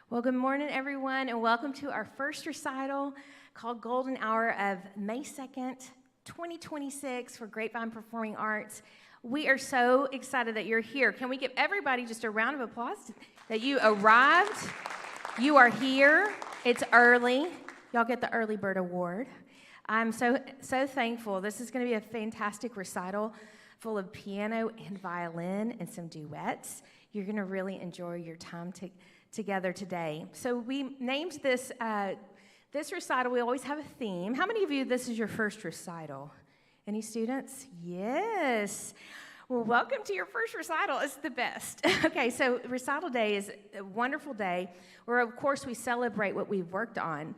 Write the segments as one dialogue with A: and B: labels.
A: Well, good morning, everyone, and welcome to our first recital called Golden Hour of May 2nd, 2026 for Grapevine Performing Arts. We are so excited that you're here. Can we give everybody just a round of applause that you arrived? You are here. It's early. Y'all get the Early Bird Award. I'm so thankful. This is going to be a fantastic recital full of piano and violin and some duets. You're going to really enjoy your time together today. So we named this recital, we always have a theme. How many of you, this is your first recital? Any students? Yes. Well, welcome to your first recital. It's the best. Okay, so Recital Day is a wonderful day where, of course, we celebrate what we've worked on.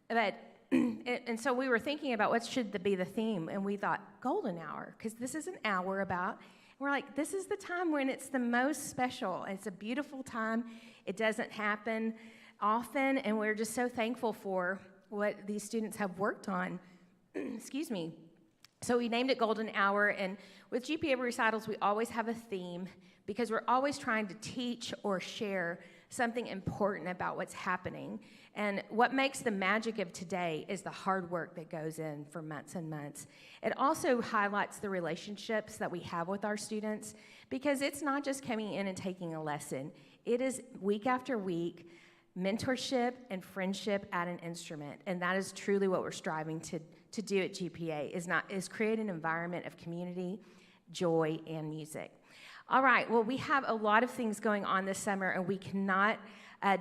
A: And so we were thinking about what should be the theme, and we thought Golden Hour, because this is an hour about. We're like, this is the time when it's the most special. It's a beautiful time. It doesn't happen often, and we're just so thankful for what these students have worked on. Excuse me. So we named it Golden Hour, and with GPA recitals, we always have a theme because we're always trying to teach or share something important about what's happening. And what makes the magic of today is the hard work that goes in for months and months. It also highlights the relationships that we have with our students, because it's not just coming in and taking a lesson. It is week after week, mentorship and friendship at an instrument. And that is truly what we're striving to do at GPA, is create an environment of community, joy, and music. All right, well, we have a lot of things going on this summer, and we cannot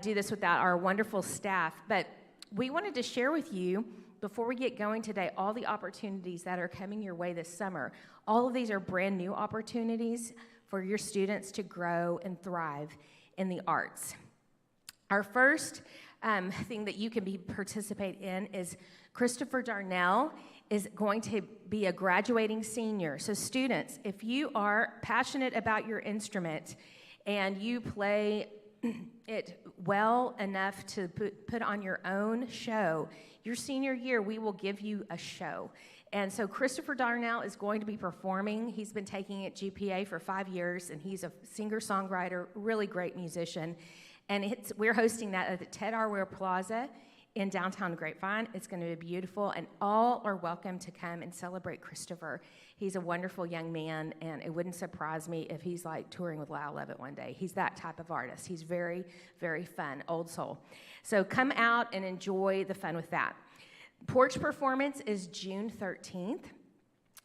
A: do this without our wonderful staff. But we wanted to share with you, before we get going today, all the opportunities that are coming your way this summer. All of these are brand new opportunities for your students to grow and thrive in the arts. Our first thing that you can participate in is Christopher Darnell is going to be a graduating senior. So students, if you are passionate about your instrument and you play it well enough to put on your own show, your senior year, we will give you a show. And so Christopher Darnell is going to be performing. He's been taking it GPA for 5 years, and he's a singer-songwriter, really great musician. And we're hosting that at the Ted Arware Plaza in downtown Grapevine. It's going to be beautiful, and all are welcome to come and celebrate Christopher. He's a wonderful young man, and it wouldn't surprise me if he's like touring with Lyle Lovett one day. He's that type of artist. He's very, very fun, old soul. So come out and enjoy the fun with that. Porch performance is June 13th,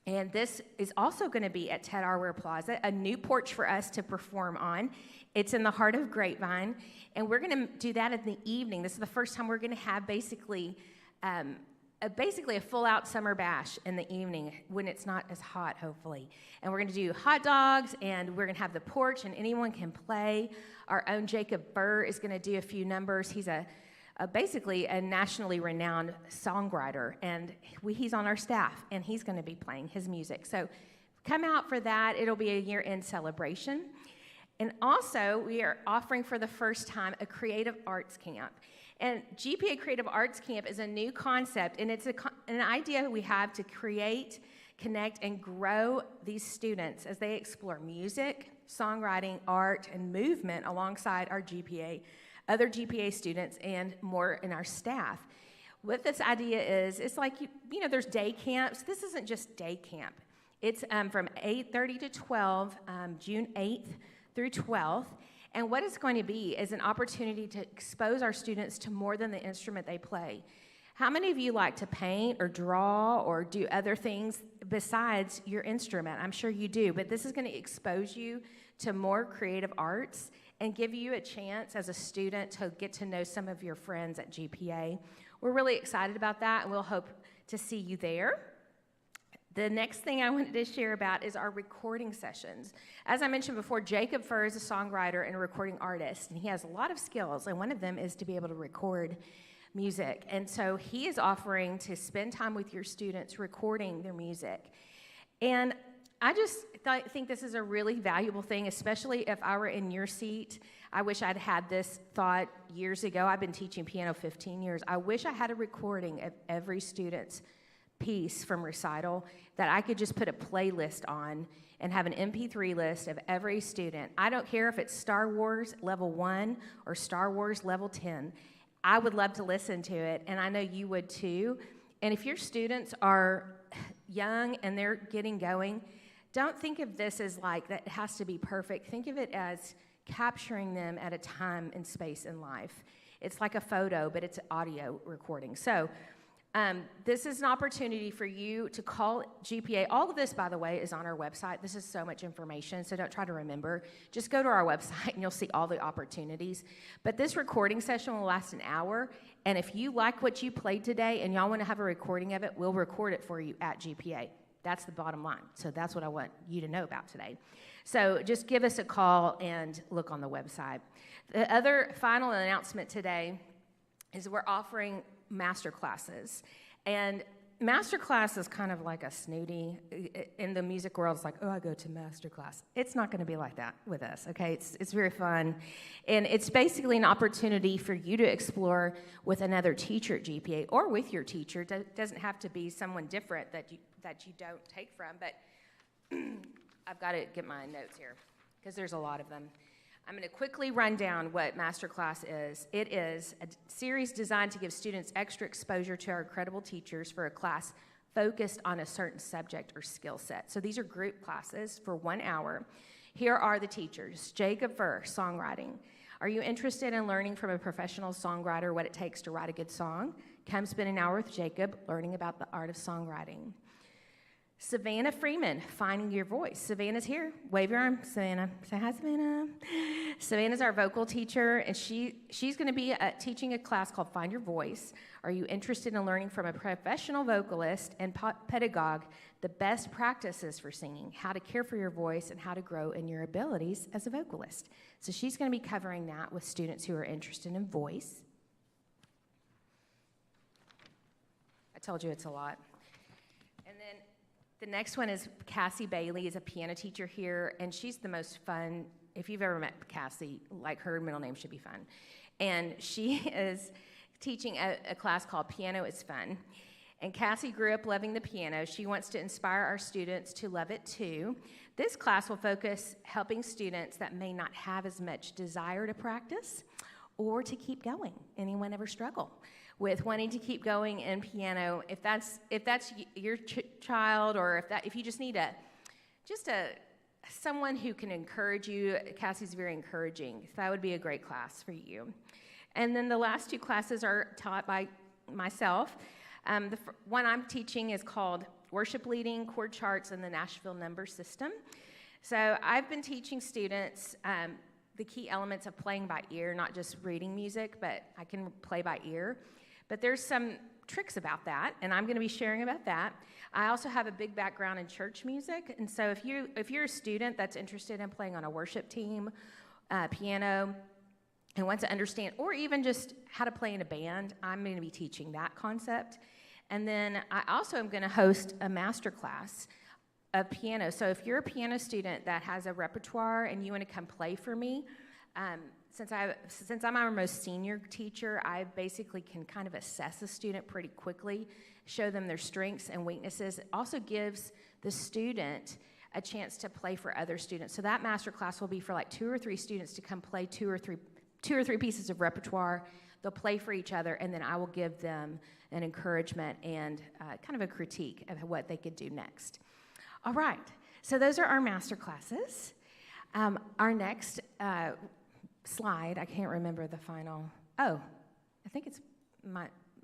A: and this is also going to be at Ted Arware Plaza, a new porch for us to perform on. It's in the heart of Grapevine, and we're going to do that in the evening. This is the first time we're going to have basically a full-out summer bash in the evening when it's not as hot, hopefully. And we're going to do hot dogs, and we're going to have the porch, and anyone can play. Our own Jacob Burr is going to do a few numbers. He's basically a nationally renowned songwriter, and he's on our staff, and he's going to be playing his music. So come out for that. It'll be a year-end celebration. And also, we are offering for the first time a creative arts camp. And GPA Creative Arts Camp is a new concept, and it's an idea we have to create, connect, and grow these students as they explore music, songwriting, art, and movement alongside our other GPA students, and more in our staff. What this idea is, it's like, there's day camps. This isn't just day camp. It's from 8:30 to 12, June 8th through 12th. And what it's going to be is an opportunity to expose our students to more than the instrument they play. How many of you like to paint or draw or do other things besides your instrument? I'm sure you do, but this is going to expose you to more creative arts and give you a chance as a student to get to know some of your friends at GPA. We're really excited about that, and we'll hope to see you there. The next thing I wanted to share about is our recording sessions. As I mentioned before, Jacob Burr is a songwriter and a recording artist, and he has a lot of skills, and one of them is to be able to record music. And so he is offering to spend time with your students recording their music. And I just think this is a really valuable thing, especially if I were in your seat. I wish I'd had this thought years ago. I've been teaching piano 15 years. I wish I had a recording of every student's piece from Recital that I could just put a playlist on and have an MP3 list of every student. I don't care if it's Star Wars level 1 or Star Wars level 10. I would love to listen to it, and I know you would too. And if your students are young and they're getting going, don't think of this as like that it has to be perfect. Think of it as capturing them at a time and space in life. It's like a photo, but it's audio recording. So this is an opportunity for you to call GPA. All of this, by the way, is on our website. This is so much information, so don't try to remember. Just go to our website, and you'll see all the opportunities. But this recording session will last an hour, and if you like what you played today and y'all want to have a recording of it, we'll record it for you at GPA. That's the bottom line. So that's what I want you to know about today. So just give us a call and look on the website. The other final announcement today is we're offering master classes. And master class is kind of like a snooty, in the music world, it's like, oh, I go to master class. It's not going to be like that with us, okay? It's very fun. And it's basically an opportunity for you to explore with another teacher at GPA or with your teacher. It doesn't have to be someone different that you don't take from, but I've got to get my notes here because there's a lot of them. I'm going to quickly run down what Masterclass is. It is a series designed to give students extra exposure to our incredible teachers for a class focused on a certain subject or skill set. So these are group classes for 1 hour. Here are the teachers. Jacob first, songwriting. Are you interested in learning from a professional songwriter what it takes to write a good song? Come spend an hour with Jacob learning about the art of songwriting. Savannah Freeman, finding your voice. Savannah's here. Wave your arm, Savannah. Say hi, Savannah. Savannah's our vocal teacher, and she's going to be teaching a class called Find Your Voice. Are you interested in learning from a professional vocalist and pedagogue the best practices for singing, how to care for your voice, and how to grow in your abilities as a vocalist? So she's going to be covering that with students who are interested in voice. I told you it's a lot. And then the next one is Cassie Bailey is a piano teacher here, and she's the most fun. If you've ever met Cassie, like her middle name should be fun. And she is teaching a class called Piano is Fun. And Cassie grew up loving the piano. She wants to inspire our students to love it too. This class will focus helping students that may not have as much desire to practice or to keep going. Anyone ever struggle with wanting to keep going in piano? If that's your child, or if you just need someone who can encourage you, Cassie's very encouraging. So that would be a great class for you. And then the last 2 classes are taught by myself. The one I'm teaching is called Worship Leading, Chord Charts, and the Nashville Number System. So I've been teaching students the key elements of playing by ear, not just reading music, but I can play by ear. But there's some tricks about that, and I'm going to be sharing about that. I also have a big background in church music, and so if you're a student that's interested in playing on a worship team, piano, and wants to understand, or even just how to play in a band, I'm going to be teaching that concept. And then I also am going to host a master class of piano. So if you're a piano student that has a repertoire and you want to come play for me, since I'm our most senior teacher, I basically can kind of assess a student pretty quickly, show them their strengths and weaknesses. It also gives the student a chance to play for other students. So that master class will be for like 2 or 3 students to come play two or three pieces of repertoire. They'll play for each other, and then I will give them an encouragement and kind of a critique of what they could do next. All right, so those are our master classes. Our next slide, I can't remember the final. Oh, I think it's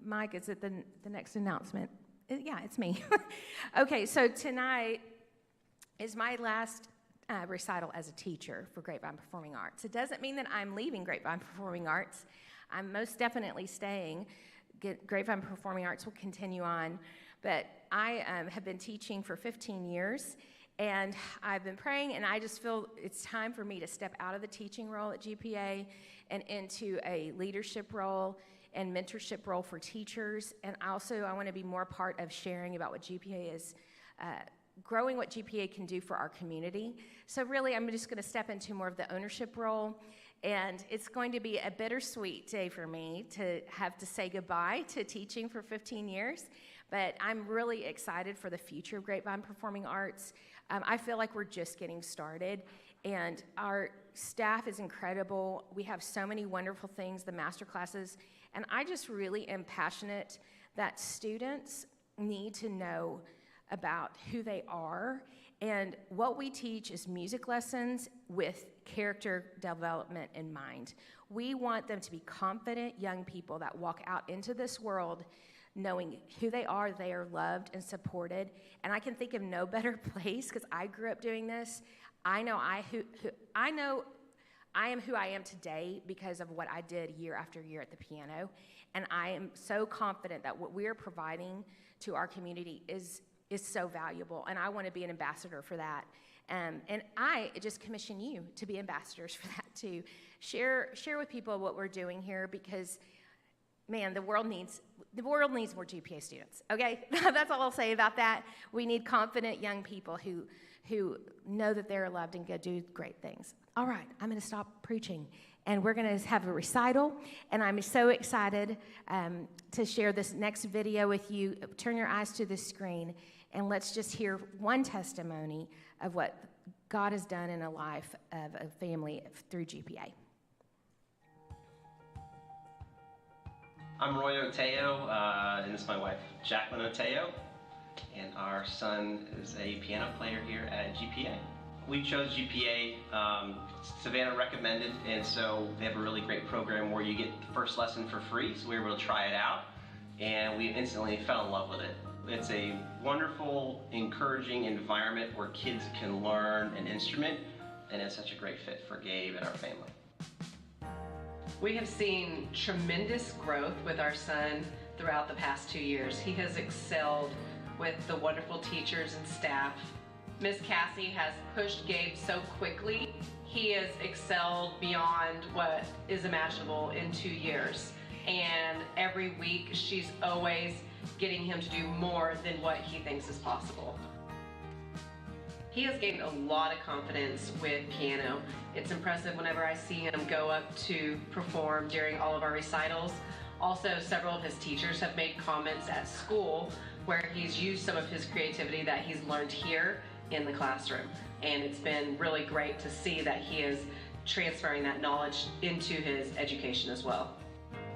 A: Mike. Is it the next announcement? Yeah, it's me. Okay, so tonight is my last recital as a teacher for Grapevine Performing Arts. It doesn't mean that I'm leaving Grapevine Performing Arts. I'm most definitely staying. Grapevine Performing Arts will continue on, but I have been teaching for 15 years, and I've been praying, and I just feel it's time for me to step out of the teaching role at GPA and into a leadership role and mentorship role for teachers. And also, I want to be more part of sharing about what GPA is, growing what GPA can do for our community. So really, I'm just going to step into more of the ownership role. And it's going to be a bittersweet day for me to have to say goodbye to teaching for 15 years. but I'm really excited for the future of Grapevine Performing Arts. I feel like we're just getting started, and our staff is incredible. We have so many wonderful things, the master classes, and I just really am passionate that students need to know about who they are, and what we teach is music lessons with character development in mind. We want them to be confident young people that walk out into this world knowing who they are loved and supported. And I can think of no better place, because I grew up doing this. I know I am who I am today because of what I did year after year at the piano. And I am so confident that what we're providing to our community is so valuable. And I want to be an ambassador for that. And I just commission you to be ambassadors for that too. Share with people what we're doing here, because man, the world needs more GPA students, okay? That's all I'll say about that. We need confident young people who know that they're loved and can do great things. All right, I'm going to stop preaching, and we're going to have a recital, and I'm so excited to share this next video with you. Turn your eyes to the screen, and let's just hear one testimony of what God has done in a life of a family through GPA.
B: I'm Roy Oteo, and this is my wife, Jacqueline Oteo, and our son is a piano player here at GPA. We chose GPA, Savannah recommended, and so they have a really great program where you get the first lesson for free, so we were able to try it out, and we instantly fell in love with it. It's a wonderful, encouraging environment where kids can learn an instrument, and it's such a great fit for Gabe and our family.
C: We have seen tremendous growth with our son throughout the past 2 years. He has excelled with the wonderful teachers and staff. Miss Cassie has pushed Gabe so quickly. He has excelled beyond what is imaginable in 2 years. And every week she's always getting him to do more than what he thinks is possible. He has gained a lot of confidence with piano. It's impressive whenever I see him go up to perform during all of our recitals. Also, several of his teachers have made comments at school where he's used some of his creativity that he's learned here in the classroom. And it's been really great to see that he is transferring that knowledge into his education as well.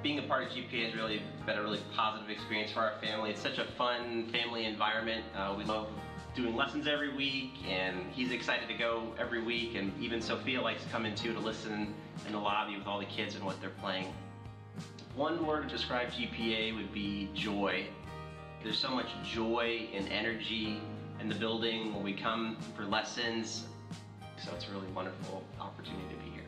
B: Being a part of GPA has really been a really positive experience for our family. It's such a fun family environment. We love doing lessons every week, and he's excited to go every week, and even Sophia likes coming too to listen in the lobby with all the kids and what they're playing. One word to describe GPA would be joy. There's so much joy and energy in the building when we come for lessons, so it's a really wonderful opportunity to be here.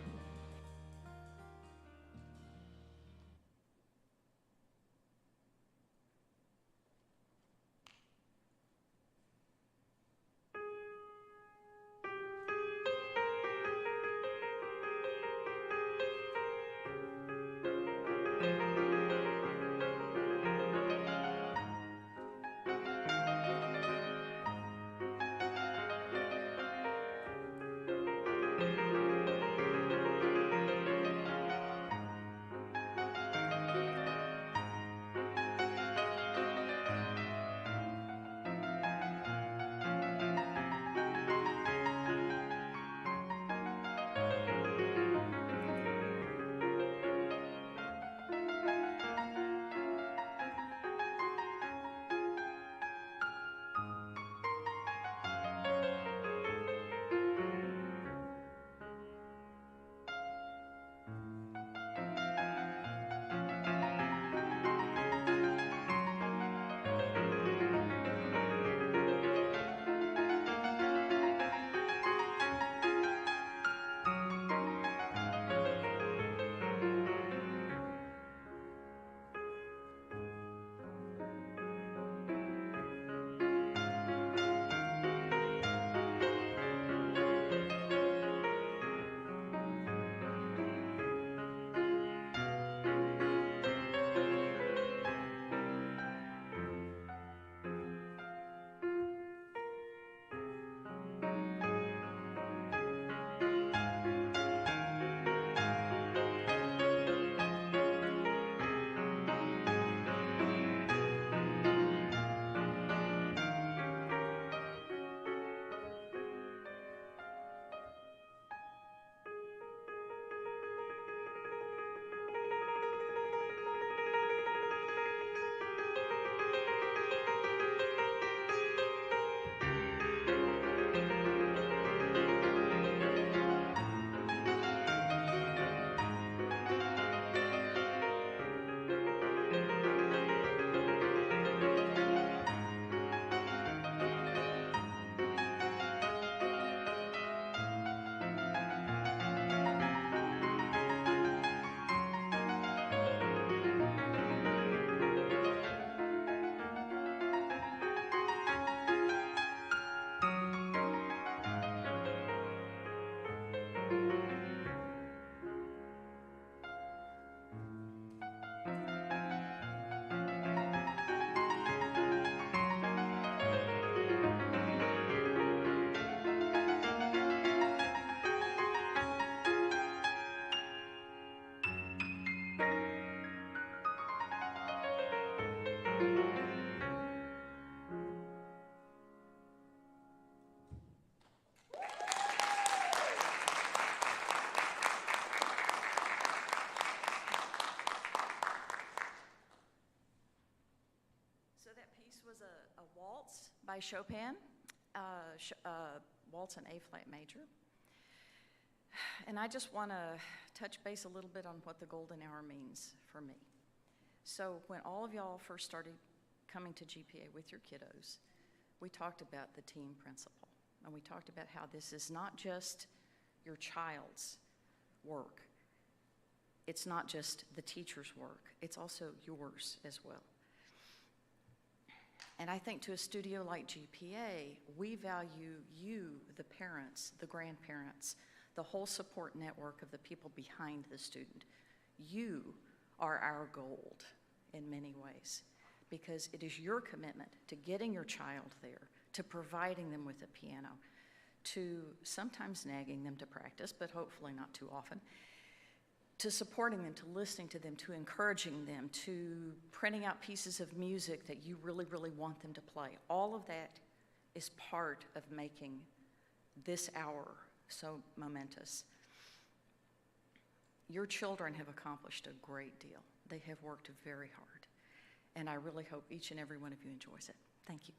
D: by Chopin, Waltz in A-flat major. And I just want to touch base a little bit on what the golden hour means for me. So when all of y'all first started coming to GPA with your kiddos, we talked about the team principle. And we talked about how this is not just your child's work. It's not just the teacher's work. It's also yours as well. And I think to a studio like GPA, we value you, the parents, the grandparents, the whole support network of the people behind the student. You are our gold in many ways, because it is your commitment to getting your child there, to providing them with a piano, to sometimes nagging them to practice, but hopefully not too often, to supporting them, to listening to them, to encouraging them, to printing out pieces of music that you really, really want them to play. All of that is part of making this hour so momentous. Your children have accomplished a great deal. They have worked very hard, and I really hope each and every one of you enjoys it. Thank you.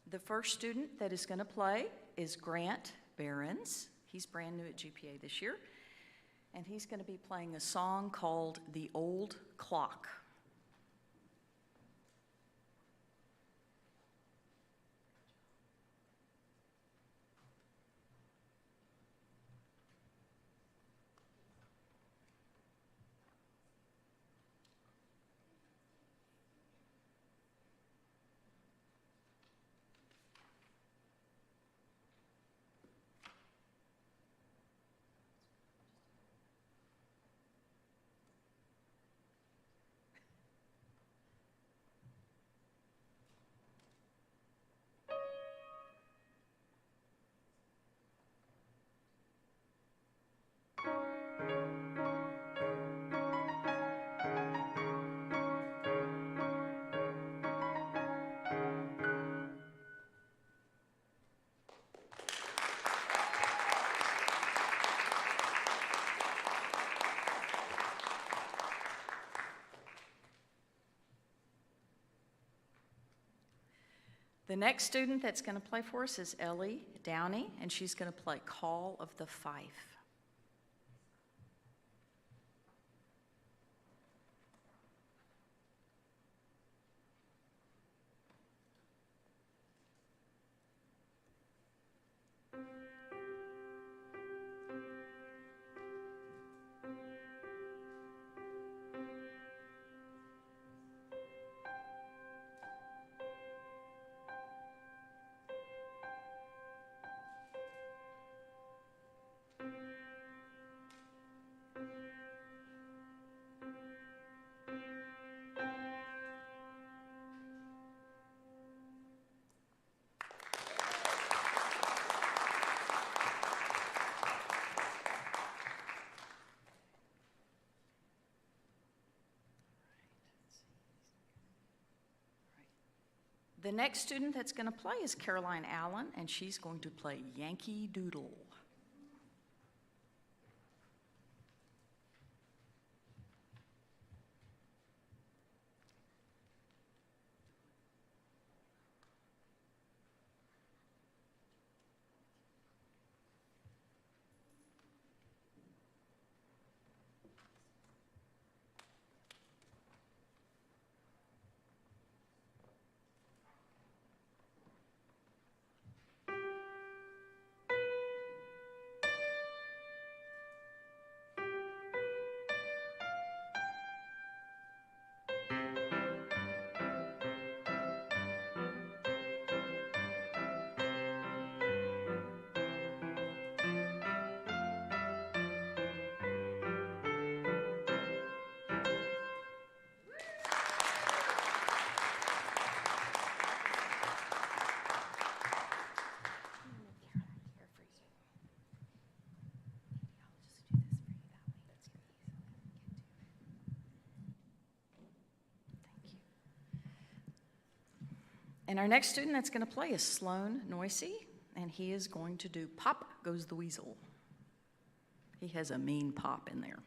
D: The first student that is going to play is Grant Behrens. He's brand new at GPA this year, and he's going to be playing a song called The Old Clock. The next student that's going to play for us is Ellie Downey, and she's going to play Call of the Fife. The next student that's going to play is Caroline Allen, and she's going to play Yankee Doodle. And our next student that's going to play is Sloan Noisy, and he is going to do Pop Goes the Weasel. He has a mean pop in there.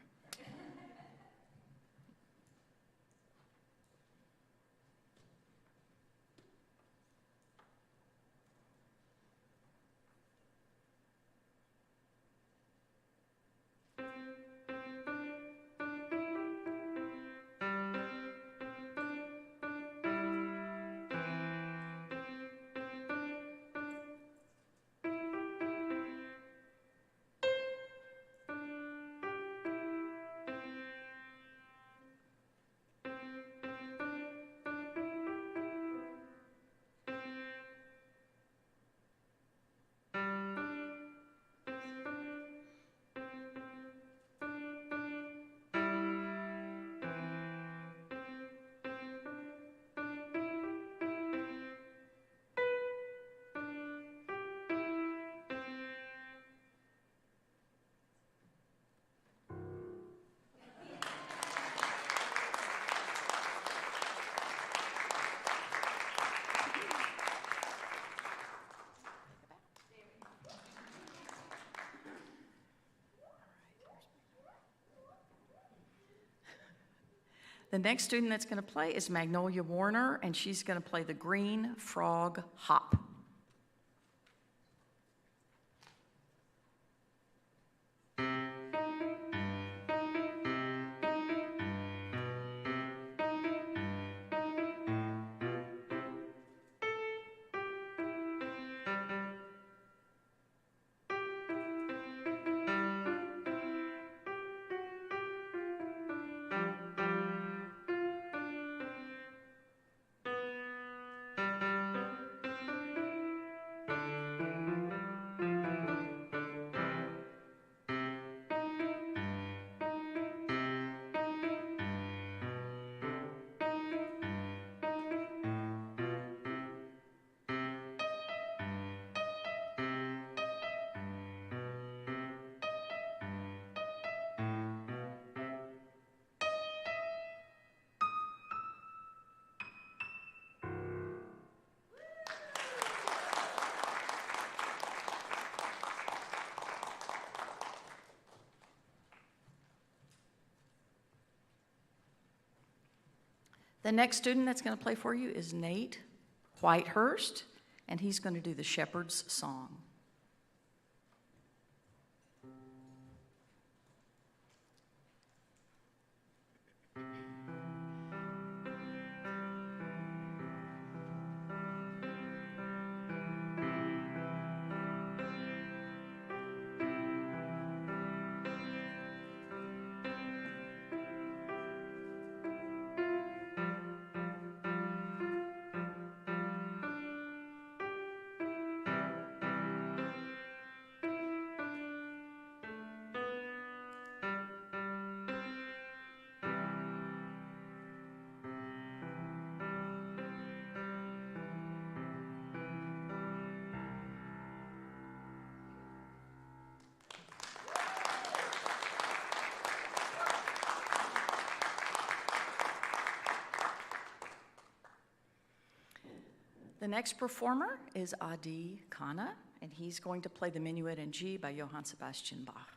D: The next student that's going to play is Magnolia Warner, and she's going to play the Green Frog Hop. The next student that's going to play for you is Nate Whitehurst, and he's going to do the Shepherd's Song. The next performer is Edie Kana, and he's going to play the Minuet in G by Johann Sebastian Bach.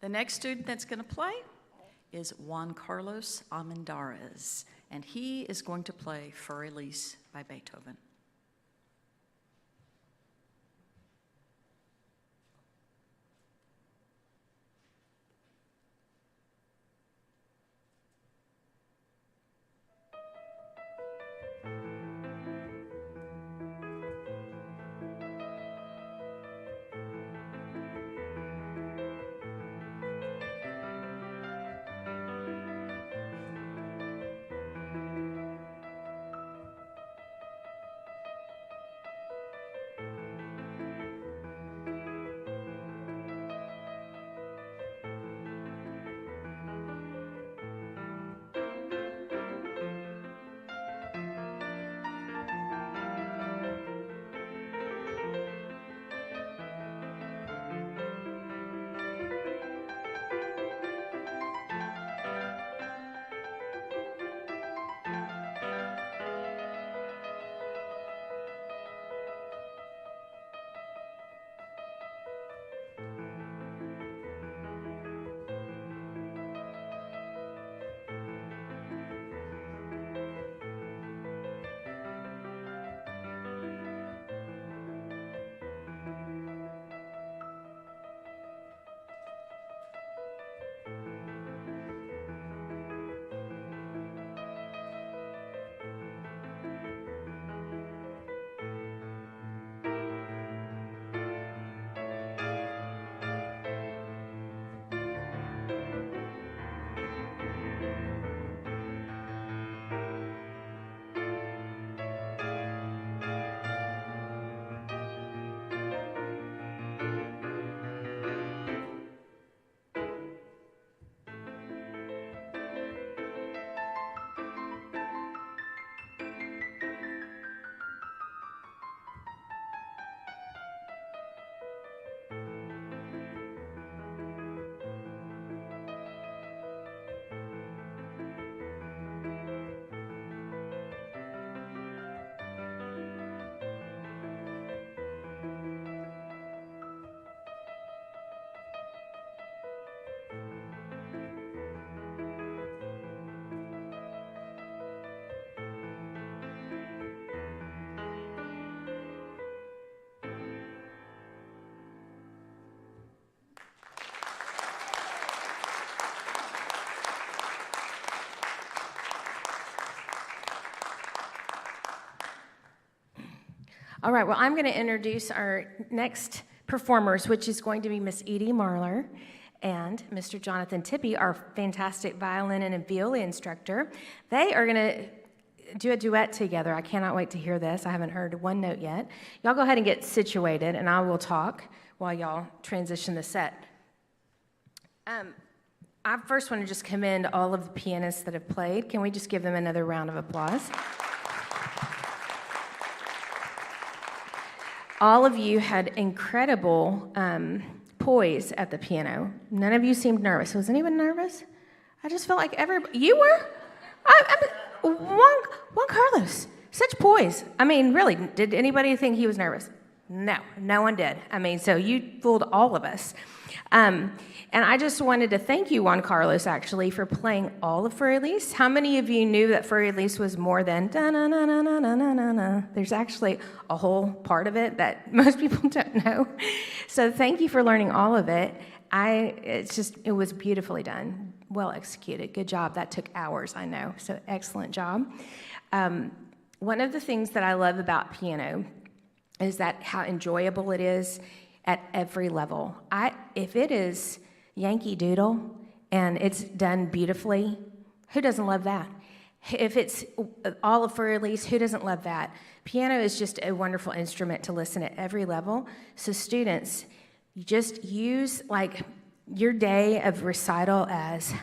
D: The next student that's going to play is Juan Carlos Almendarez, and he is going to play Für Elise by Beethoven.
A: All right, well, I'm going to introduce our next performers, which is going to be Miss Edie Marler and Mr. Johnathan Tippie, our fantastic violin and viola instructor. They are going to do a duet together. I cannot wait to hear this. I haven't heard one note yet. Y'all go ahead and get situated, and I will talk while y'all transition the set. I first want to just commend all of the pianists that have played. Can we just give them another round of applause? All of you had incredible poise at the piano. None of you seemed nervous. Was anyone nervous? I just felt like everybody. You were? Juan Carlos, such poise. I mean, really, did anybody think he was nervous? No, no one did. I mean, so you fooled all of us. And I just wanted to thank you, Juan Carlos, actually, for playing all of Für Elise. How many of you knew that Für Elise was more than da-na-na-na-na-na-na-na? There's actually a whole part of it that most people don't know. So thank you for learning all of it. It was beautifully done, well executed. Good job. That took hours, I know. So excellent job. One of the things that I love about piano is that how enjoyable it is at every level. If it is Yankee Doodle and it's done beautifully, who doesn't love that? If it's all of Für Elise, who doesn't love that? Piano is just a wonderful instrument to listen at every level. So students, you just use like your day of recital as,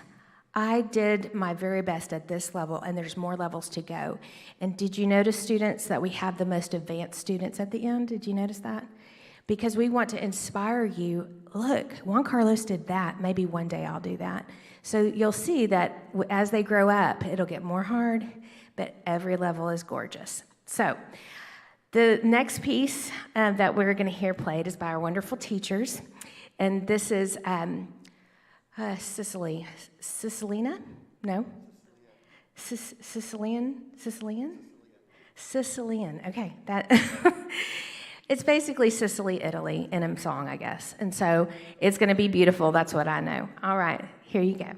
A: I did my very best at this level, and there's more levels to go. And did you notice, students, that we have the most advanced students at the end? Did you notice that? Because we want to inspire you. Look, Juan Carlos did that. Maybe one day I'll do that. So you'll see that as they grow up, it'll get more hard, but every level is gorgeous. So the next piece that we're going to hear played is by our wonderful teachers. And this is Cecilina? No? Sicilian. Okay, that it's basically Sicily, Italy in a song, I guess. And so it's going to be beautiful. That's what I know. All right, here you go.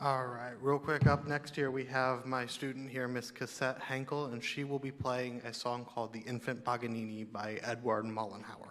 E: All right, real quick, up next here we have my student here, Miss Cassette Henkel, and she will be playing a song called The Infant Paganini by Edward Mollenhauer.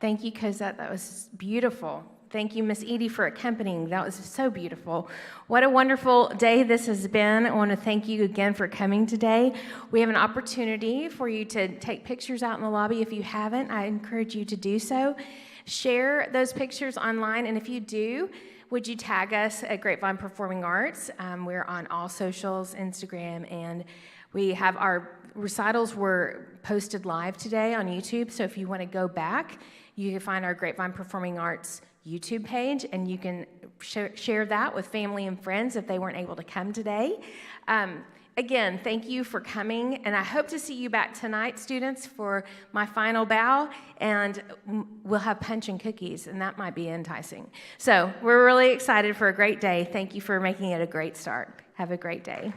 A: Thank you, Cosette. That was beautiful. Thank you, Miss Edie, for accompanying. That was so beautiful. What a wonderful day this has been. I want to thank you again for coming today. We have an opportunity for you to take pictures out in the lobby. If you haven't, I encourage you to do so. Share those pictures online, and if you do, would you tag us at Grapevine Performing Arts? We're on all socials, Instagram, and we have our recitals were posted live today on YouTube, so if you want to go back, you can find our Grapevine Performing Arts YouTube page, and you can share that with family and friends if they weren't able to come today. Again, thank you for coming, and I hope to see you back tonight, students, for my final bow, and we'll have punch and cookies, and that might be enticing. So we're really excited for a great day. Thank you for making it a great start. Have a great day.